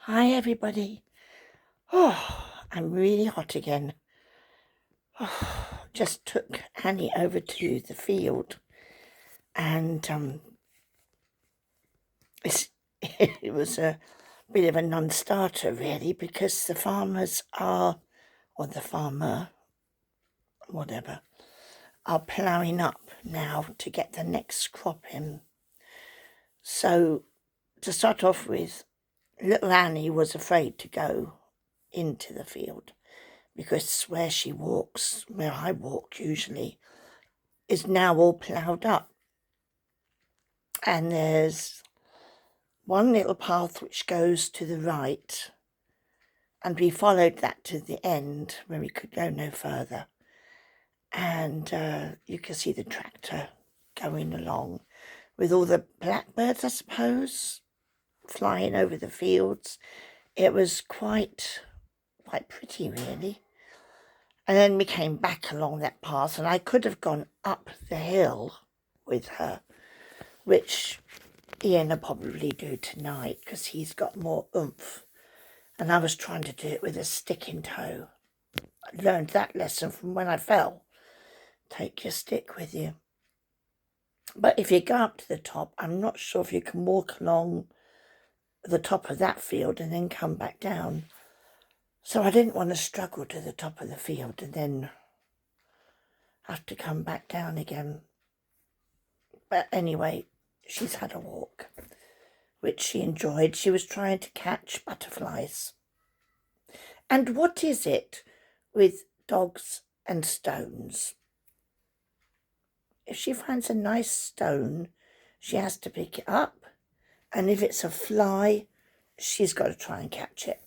Hi everybody. I'm really hot again. Just took Annie over to the field and it was a bit of a non-starter really, because the farmers are, or the farmer, whatever, are ploughing up now to get the next crop in. So to start off with, little Annie was afraid to go into the field, because where she walks, where I walk usually, is now all ploughed up. And there's one little path which goes to the right, and we followed that to the end where we could go no further. And you can see the tractor going along with all the blackbirds, I suppose, flying over the fields. It was quite pretty, really. And then we came back along that path, and I could have gone up the hill with her, which Ian will probably do tonight because he's got more oomph. And I was trying to do it with a stick in tow. I learned that lesson from when I fell. Take your stick with you. But if you go up to the top, I'm not sure if you can walk along the top of that field and then come back down. So I didn't want to struggle to the top of the field and then have to come back down again. But anyway, she's had a walk, which she enjoyed. She was trying to catch butterflies. And what is it with dogs and stones? If she finds a nice stone, she has to pick it up. And if it's a fly, she's got to try and catch it.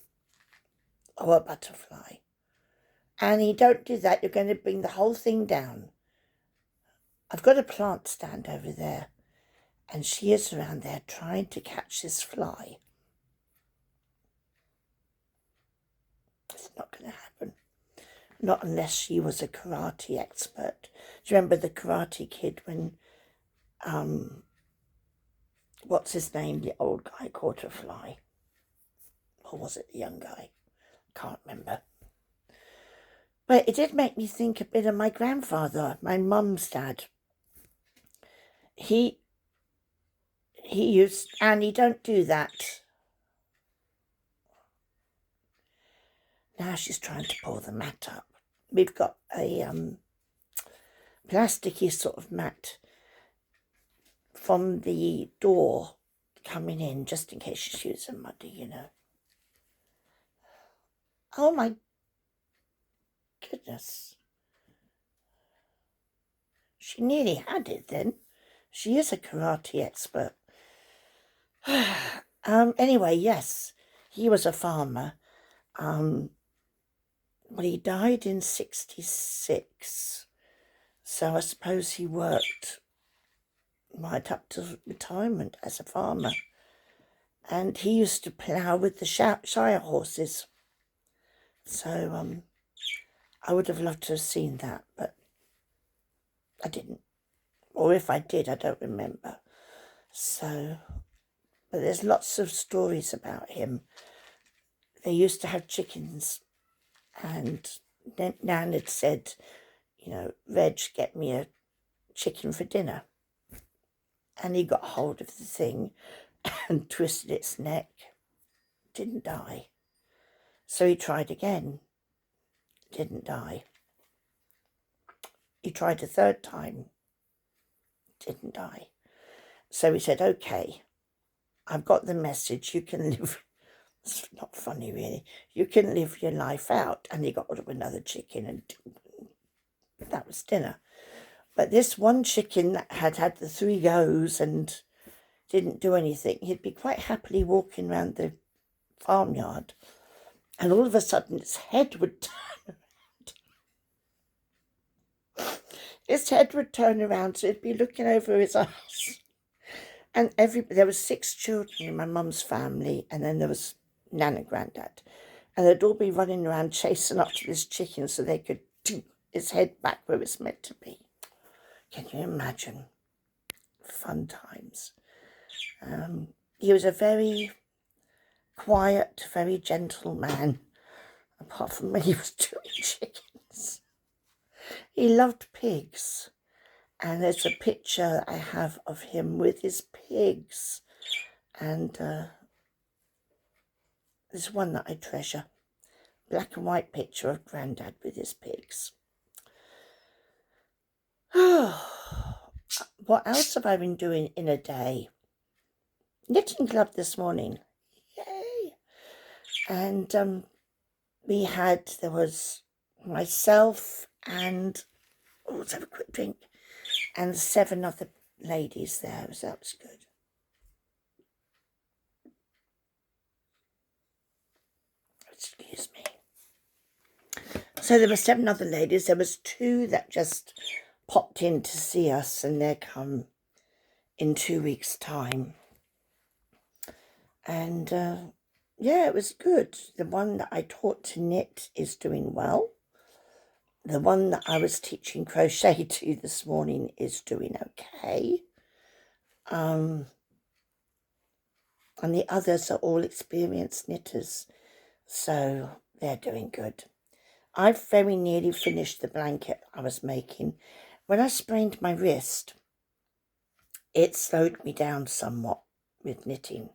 Or a butterfly. Annie, don't do that. You're going to bring the whole thing down. I've got a plant stand over there, and she is around there trying to catch this fly. It's not going to happen. Not unless she was a karate expert. Do you remember the Karate Kid when, what's his name, the old guy caught a fly? Or was it the young guy? Can't remember. But it did make me think a bit of my grandfather, my mum's dad. He used, Annie, don't do that. Now she's trying to pull the mat up. We've got a plasticky sort of mat from the door coming in, just in case your shoes are muddy, you know. Oh my goodness. She nearly had it then. She is a karate expert. Anyway, yes, he was a farmer. Well, he died in 1966. So I suppose he worked right up to retirement as a farmer. And he used to plough with the Shire horses. So I would have loved to have seen that, but I didn't. Or if I did, I don't remember. So, but there's lots of stories about him. They used to have chickens, and Nan had said, you know, Reg, get me a chicken for dinner. And he got hold of the thing and twisted its neck. Didn't die. So he tried again. Didn't die. He tried a third time. Didn't die. So he said, okay, I've got the message. You can live. It's not funny, really. You can live your life out. And he got rid of another chicken, and that was dinner. But this one chicken that had had the 3 goes and didn't do anything, he'd be quite happily walking around the farmyard, and all of a sudden its head would turn around. Its head would turn around, so it'd be looking over his eyes. And there was 6 children in my mum's family, and then there was Nan and Grandad. And they'd all be running around chasing after this chicken so they could do its head back where it's meant to be. Can you imagine? Fun times. He was a very quiet, very gentle man, apart from when he was doing chickens. He loved pigs, and there's a picture I have of him with his pigs, and there's one that I treasure. Black and white picture of Grandad with his pigs. What else have I been doing in a day? Knitting club this morning. Yay! And there was myself and, let's have a quick drink, and 7 other ladies there, so that was good. Excuse me. So there were 7 other ladies. There was 2 that just popped in to see us, and they're come in 2 weeks' time. And yeah, it was good. The one that I taught to knit is doing well. The one that I was teaching crochet to this morning is doing okay. And the others are all experienced knitters, so they're doing good. I've very nearly finished the blanket I was making. When I sprained my wrist, it slowed me down somewhat with knitting.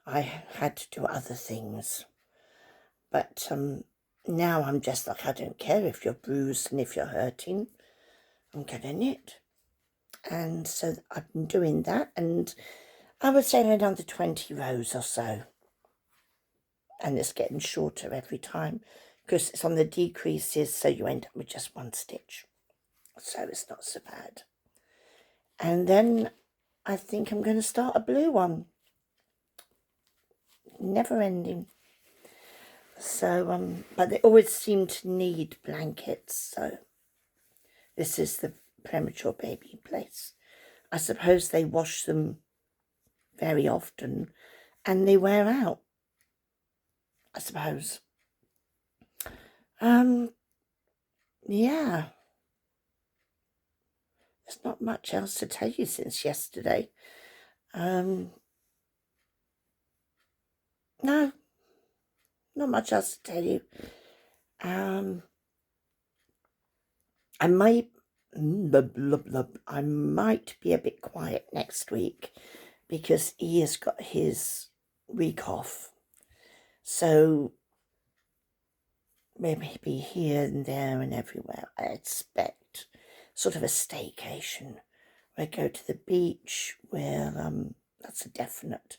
I had to do other things. But now I'm just like, I don't care if you're bruised and if you're hurting, I'm going to knit. And so I've been doing that, and I would say another 20 rows or so. And it's getting shorter every time because it's on the decreases, so you end up with just 1 stitch. So it's not so bad. And then I think I'm going to start a blue one. Never ending. So, but they always seem to need blankets, so this is the premature baby place. I suppose they wash them very often and they wear out, I suppose. Yeah. There's not much else to tell you since yesterday. No, not much else to tell you. I might be a bit quiet next week because he has got his week off. So maybe here and there and everywhere. I expect sort of a staycation. Where I go to the beach, where that's a definite,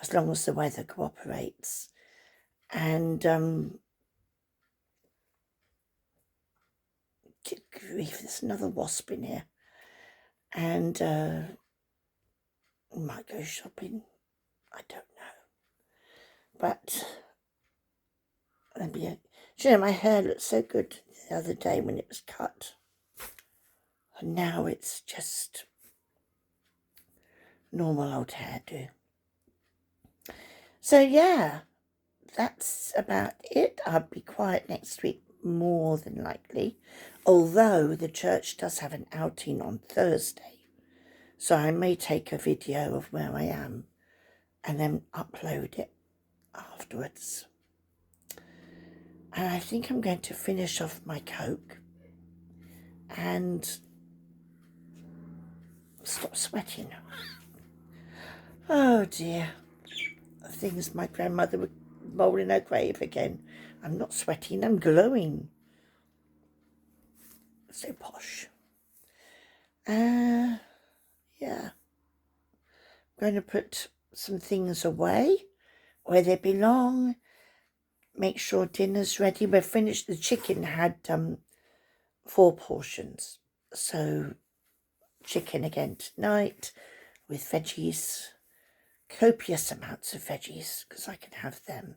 as long as the weather cooperates. And good grief, there's another wasp in here. And might go shopping. I don't know. But my hair looked so good the other day when it was cut. And now it's just normal old hairdo. So yeah, that's about it. I'll be quiet next week, more than likely. Although the church does have an outing on Thursday. So I may take a video of where I am and then upload it afterwards. And I think I'm going to finish off my Coke and stop sweating. Oh dear. Things my grandmother would roll in her grave again. I'm not sweating, I'm glowing. So posh. Yeah. I'm going to put some things away where they belong. Make sure dinner's ready. We're finished. The chicken had 4 portions. So chicken again tonight with veggies. Copious amounts of veggies because I can have them.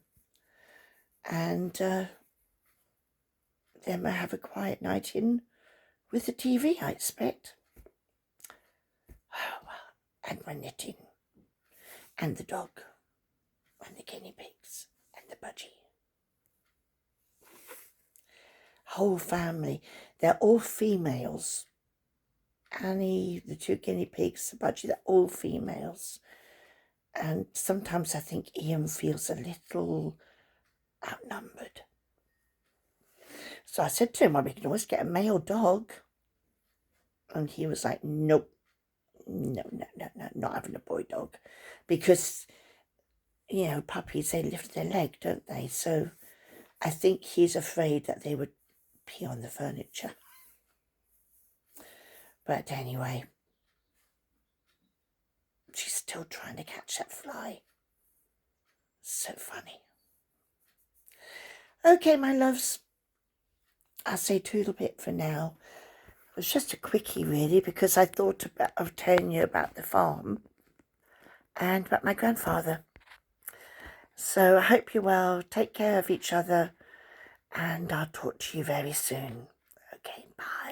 And then we'll have a quiet night in with the TV, I expect. Oh, well, and my knitting. And the dog. And the guinea pigs. And the budgie. Whole family. They're all females. Annie, the 2 guinea pigs, the budgie, they're all females. And sometimes I think Ian feels a little outnumbered. So I said to him, well, we can always get a male dog. And he was like, nope, no, not having a boy dog. Because, you know, puppies, they lift their leg, don't they? So I think he's afraid that they would pee on the furniture. But anyway, she's still trying to catch that fly. So funny. Okay, my loves, I'll say toodle bit for now. It was just a quickie, really, because I thought of telling you about the farm and about my grandfather. So I hope you're well. Take care of each other, and I'll talk to you very soon. Okay, bye.